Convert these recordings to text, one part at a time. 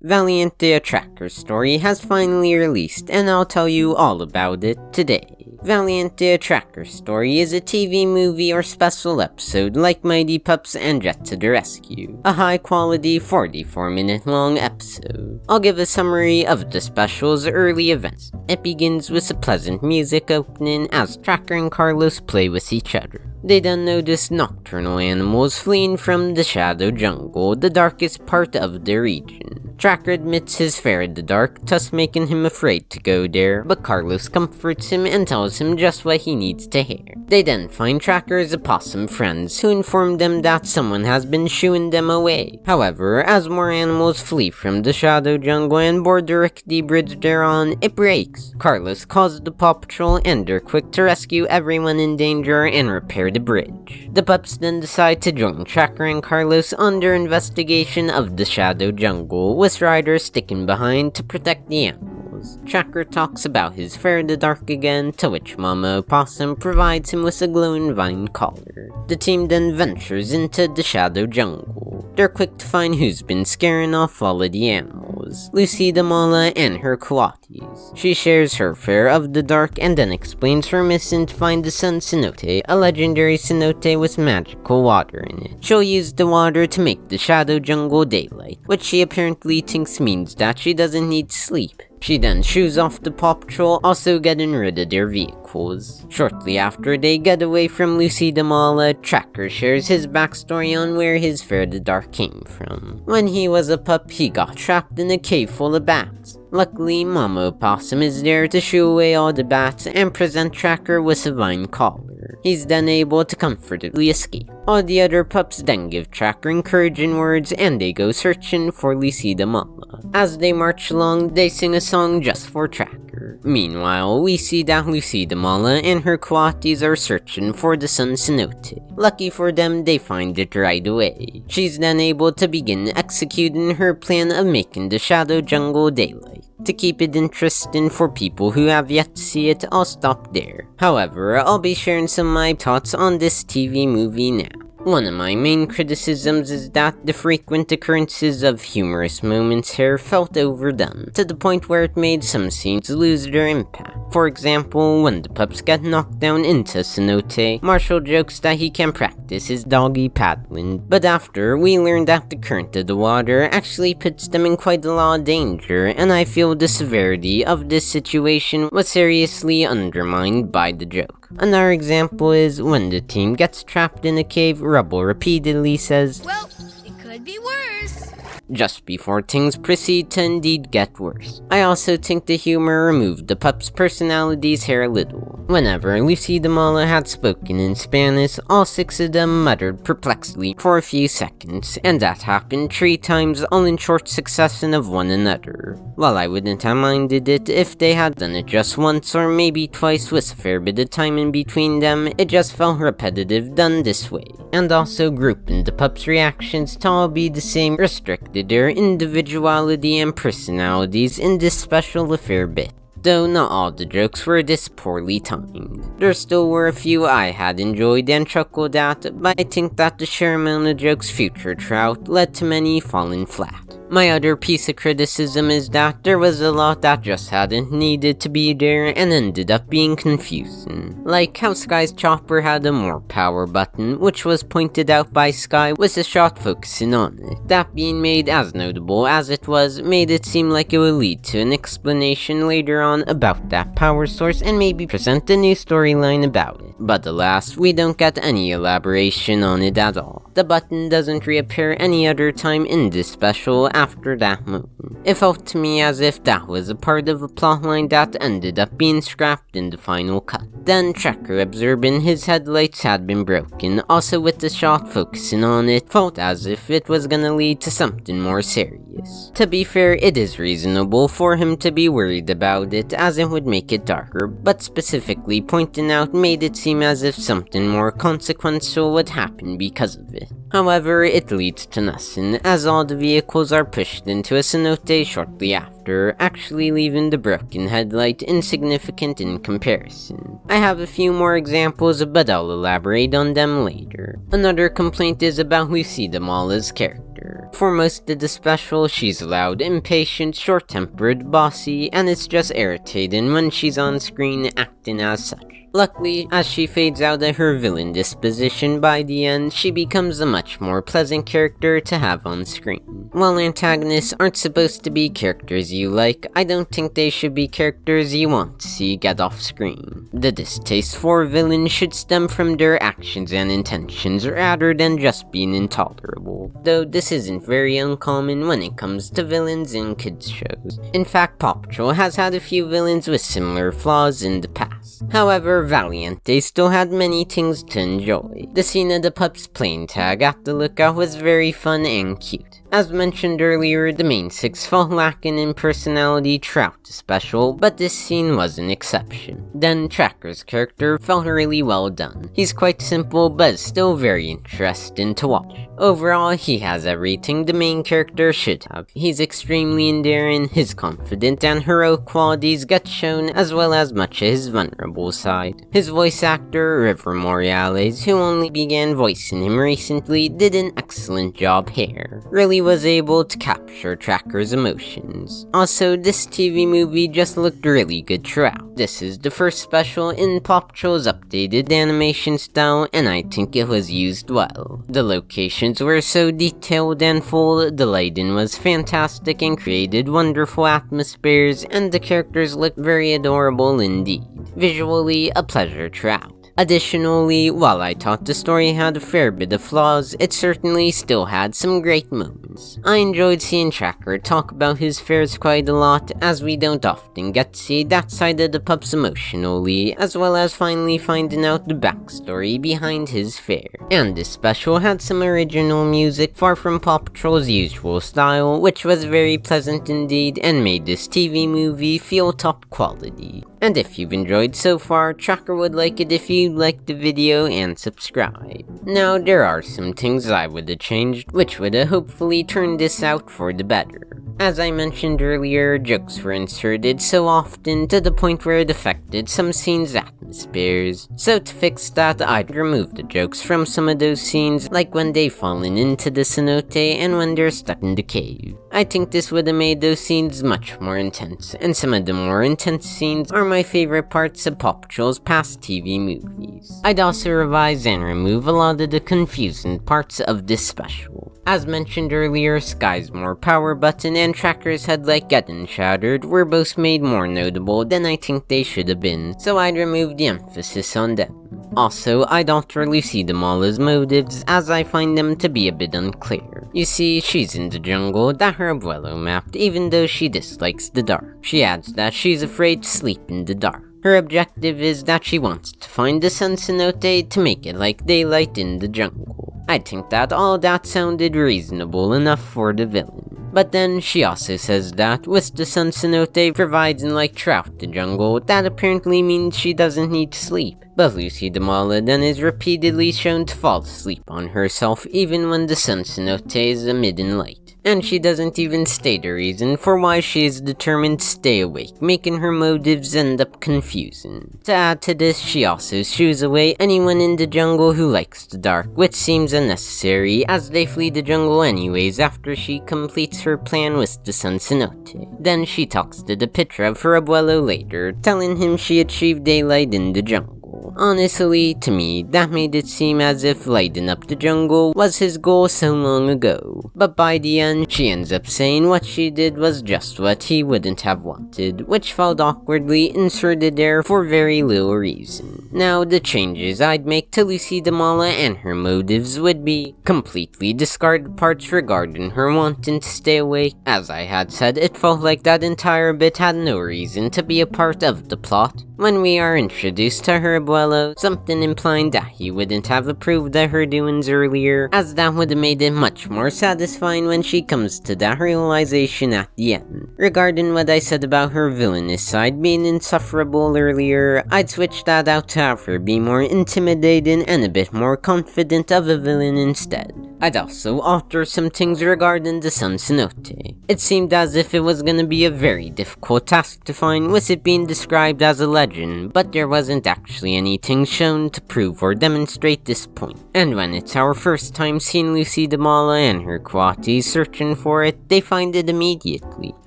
Valiente, a tracker story, has finally released, and I'll tell you all about it today. Valiente, a tracker story is a TV movie or special episode like Mighty Pups and Jet to the Rescue. A high-quality 44-minute long episode. I'll give a summary of the special's early events. It begins with a pleasant music opening as Tracker and Carlos play with each other. They then notice nocturnal animals fleeing from the Shadow Jungle, the darkest part of the region. Tracker admits his fear of the dark, thus making him afraid to go there, but Carlos comforts him and tells him just what he needs to hear. They then find Tracker's opossum friends, who inform them that someone has been shooing them away. However, as more animals flee from the Shadow Jungle and board the rickety bridge they're on, it breaks. Carlos calls the Paw Patrol and they're quick to rescue everyone in danger and repair the bridge. The pups then decide to join Tracker and Carlos on their investigation of the Shadow Jungle, with Ryder sticking behind to protect the animals. Tracker talks about his fear of the dark again, to which Mama Opossum provides him with a glowing vine collar. The team then ventures into the Shadow Jungle. They're quick to find who's been scaring off all of the animals, Lucy the Mala and her coatis. She shares her fear of the dark and then explains her mission to find the Sun Cenote, a legendary cenote with magical water in it. She'll use the water to make the Shadow Jungle daylight, which she apparently thinks means that she doesn't need sleep. She then shoos off the Paw Patrol, also getting rid of their vehicles. Shortly after they get away from Lucy the Mala, Tracker shares his backstory on where his fear of the dark came from. When he was a pup, he got trapped in a cave full of bats. Luckily, Mama Opossum is there to shoo away all the bats and present Tracker with a vine collar. He's then able to comfortably escape. All the other pups then give Tracker encouraging words and they go searching for Lucy the Mala. As they march along, they sing a song just for Tracker. Meanwhile, we see that Lucy the Mala and her coatis are searching for the Sun Cenote. Lucky for them, they find it right away. She's then able to begin executing her plan of making the Shadow Jungle daylight. To keep it interesting for people who have yet to see it, I'll stop there. However, I'll be sharing some of my thoughts on this TV movie now. One of my main criticisms is that the frequent occurrences of humorous moments here felt overdone, to the point where it made some scenes lose their impact. For example, when the pups get knocked down into a cenote, Marshall jokes that he can practice his doggy paddling, but after, we learn that the current of the water actually puts them in quite a lot of danger, and I feel the severity of this situation was seriously undermined by the joke. Another example is when the team gets trapped in a cave, Rubble repeatedly says, "Well, it could be worse," just before things proceed to indeed get worse. I also think the humor removed the pups' personalities here a little. Whenever Lucy the Mala had spoken in Spanish, all 6 of them muttered perplexedly for a few seconds, and that happened 3 times, all in short succession of one another. While I wouldn't have minded it if they had done it just once or maybe twice with a fair bit of time in between them, it just felt repetitive done this way. And also grouping the pups' reactions to all be the same restricted their individuality and personalities in this special a fair bit. Though not all the jokes were this poorly timed. There still were a few I had enjoyed and chuckled at, but I think that the sheer amount of jokes featured throughout led to many falling flat. My other piece of criticism is that there was a lot that just hadn't needed to be there and ended up being confusing. Like how Sky's chopper had a more power button, which was pointed out by Sky with a shot focusing on it. That being made as notable as it was, made it seem like it would lead to an explanation later on about that power source and maybe present a new storyline about it. But alas, we don't get any elaboration on it at all. The button doesn't reappear any other time in this special after that moment. It felt to me as if that was a part of a plotline that ended up being scrapped in the final cut. Then Tracker observing his headlights had been broken, also with the shot focusing on it, felt as if it was gonna lead to something more serious. To be fair, it is reasonable for him to be worried about it as it would make it darker, but specifically pointing out made it seem as if something more consequential would happen because of it. However, it leads to nothing, as all the vehicles are pushed into a cenote shortly after, actually leaving the broken headlight insignificant in comparison. I have a few more examples, but I'll elaborate on them later. Another complaint is about Lucy the Mala's character. better. For most of the special, she's loud, impatient, short-tempered, bossy, and it's just irritating when she's on screen acting as such. Luckily, as she fades out of her villain disposition by the end, she becomes a much more pleasant character to have on screen. While antagonists aren't supposed to be characters you like, I don't think they should be characters you want to see get off screen. The distaste for villains should stem from their actions and intentions rather than just being intolerable, though this isn't very uncommon when it comes to villains in kids shows. In fact, PAW Patrol has had a few villains with similar flaws in the past. However, Valiente still had many things to enjoy. The scene of the pups playing tag at the lookout was very fun and cute. As mentioned earlier, the main six fell lacking in personality throughout the special, but this scene was an exception. Then Tracker's character felt really well done. He's quite simple, but still very interesting to watch. Overall, he has everything the main character should have. He's extremely endearing, his confident and heroic qualities get shown, as well as much of his vulnerable side. His voice actor, River Morales, who only began voicing him recently, did an excellent job here. Really was able to capture Tracker's emotions. Also, this TV movie just looked really good throughout. This is the first special in PAW Patrol's updated animation style, and I think it was used well. The locations were so detailed and full, the lighting was fantastic and created wonderful atmospheres, and the characters looked very adorable indeed. Visually, a pleasure throughout. Additionally, while I thought the story had a fair bit of flaws, it certainly still had some great moments. I enjoyed seeing Tracker talk about his fears quite a lot, as we don't often get to see that side of the pups emotionally, as well as finally finding out the backstory behind his fear. And this special had some original music far from PAW Patrol's usual style, which was very pleasant indeed and made this TV movie feel top quality. And if you've enjoyed so far, Tracker would like it if you liked the video and subscribe. Now, there are some things I would have changed, which would have hopefully turned this out for the better. As I mentioned earlier, jokes were inserted so often to the point where it affected some scenes' atmospheres. So to fix that, I'd remove the jokes from some of those scenes, like when they've fallen into the cenote and when they're stuck in the cave. I think this would have made those scenes much more intense, and some of the more intense scenes are my favorite parts of PAW Patrol's past TV movies. I'd also revise and remove a lot of the confusing parts of this special. As mentioned earlier, Sky's more power button and Tracker's head like getting shattered were both made more notable than I think they should have been, so I'd remove the emphasis on them. Also, I'd alter Lucy Damala's motives, as I find them to be a bit unclear. You see, she's in the jungle that her abuelo mapped, even though she dislikes the dark. She adds that she's afraid to sleep in the dark. Her objective is that she wants to find the sun cenote to make it like daylight in the jungle. I think that all that sounded reasonable enough for the villain. But then she also says that with the sun cenote providing light throughout the jungle, that apparently means she doesn't need to sleep. But Lucy Damala then is repeatedly shown to fall asleep on herself even when the sun cenote is emitting light. And she doesn't even state a reason for why she is determined to stay awake, making her motives end up confusing. To add to this, she also shoos away anyone in the jungle who likes the dark, which seems unnecessary as they flee the jungle anyways after she completes her plan with the sun cenote. Then she talks to the picture of her abuelo later, telling him she achieved daylight in the jungle. Honestly, to me, that made it seem as if lighting up the jungle was his goal so long ago. But by the end, she ends up saying what she did was just what he wouldn't have wanted, which felt awkwardly inserted there for very little reason. Now, the changes I'd make to Lucy Damala and her motives would be completely discard the parts regarding her wanting to stay awake. As I had said, it felt like that entire bit had no reason to be a part of the plot. When we are introduced to her abuelo, something implying that he wouldn't have approved of her doings earlier, as that would have made it much more satisfying when she comes to that realization at the end. Regarding what I said about her villainous side being insufferable earlier, I'd switch that out to have her be more intimidating and a bit more confident of a villain instead. I'd also alter some things regarding the sun cenote. It seemed as if it was gonna be a very difficult task to find, with it being described as a legend imagine, but there wasn't actually anything shown to prove or demonstrate this point. And when it's our first time seeing Lucy Damala and her Kwati searching for it, they find it immediately.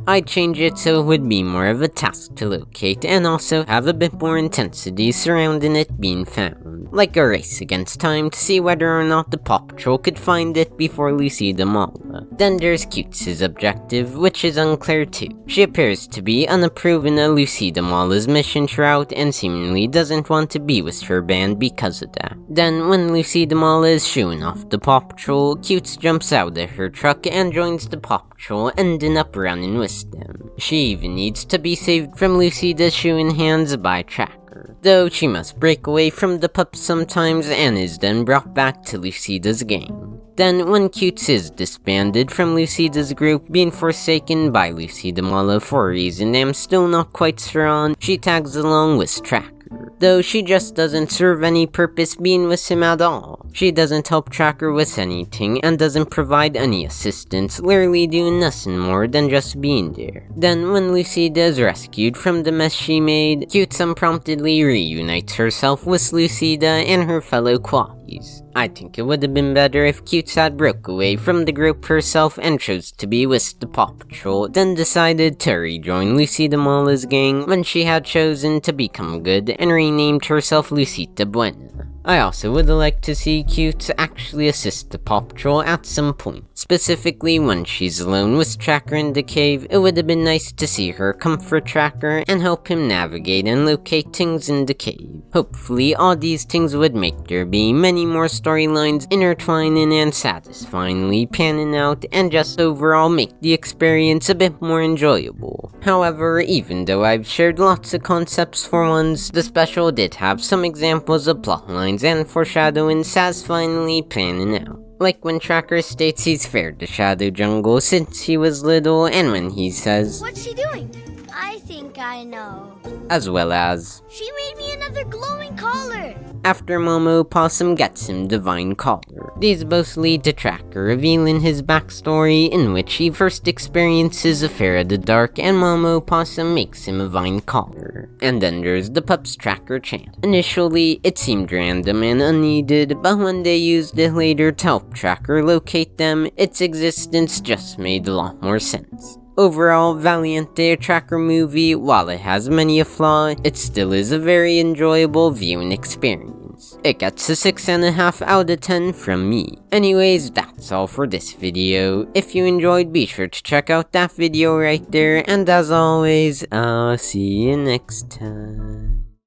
I'd change it so it would be more of a task to locate and also have a bit more intensity surrounding it being found. Like a race against time to see whether or not the PAW Patrol could find it before Lucy Damala. Then there's Cutes' objective, which is unclear too. She appears to be unapproving of Lucy Damala's mission throughout and seemingly doesn't want to be with her band because of that. Then when Lucy Damala is shooing off the PAW Patrol, Cutes jumps out of her truck and joins the PAW Patrol, ending up running with them. She even needs to be saved from Lucida's shooing hands by Tracker, though she must break away from the pups sometimes and is then brought back to Lucida's gang. Then, when Cutes is disbanded from Lucida's group, being forsaken by Lucy Damala for a reason I'm still not quite sure on, she tags along with Tracker. Though she just doesn't serve any purpose being with him at all. She doesn't help Tracker with anything and doesn't provide any assistance, literally doing nothing more than just being there. Then when Lucida is rescued from the mess she made, Cutes unpromptedly reunites herself with Lucida and her fellow Quaddies. I think it would have been better if Cutes had broke away from the group herself and chose to be with the PAW Patrol, then decided to rejoin Lucy Damala's gang when she had chosen to become good and renamed herself Lucita Buena. I also would like to see Cutes actually assist the PAW Patrol at some point. Specifically when she's alone with Tracker in the cave, it would have been nice to see her comfort Tracker and help him navigate and locate things in the cave. Hopefully all these things would make there be many more storylines intertwining and satisfyingly panning out and just overall make the experience a bit more enjoyable. However, even though I've shared lots of concepts for once, the special did have some examples of plotlines and foreshadowing satisfyingly panning out. Like when Tracker states he's feared the Shadow Jungle since he was little, and when he says, What's she doing? I think I know. As well as, She made me another glowing collar. After Momo Possum gets him Divine Collar. These both lead to Tracker revealing his backstory, in which he first experiences a Fear of the Dark and Momo Possum makes him a Vine Collar. And then there's the Pups Tracker chant. Initially, it seemed random and unneeded, but when they used it later to help Tracker locate them, its existence just made a lot more sense. Overall, Valiente, a Tracker movie, while it has many a flaw, it still is a very enjoyable viewing experience. It gets a 6.5 out of 10 from me. Anyways, that's all for this video. If you enjoyed, be sure to check out that video right there, and as always, I'll see you next time.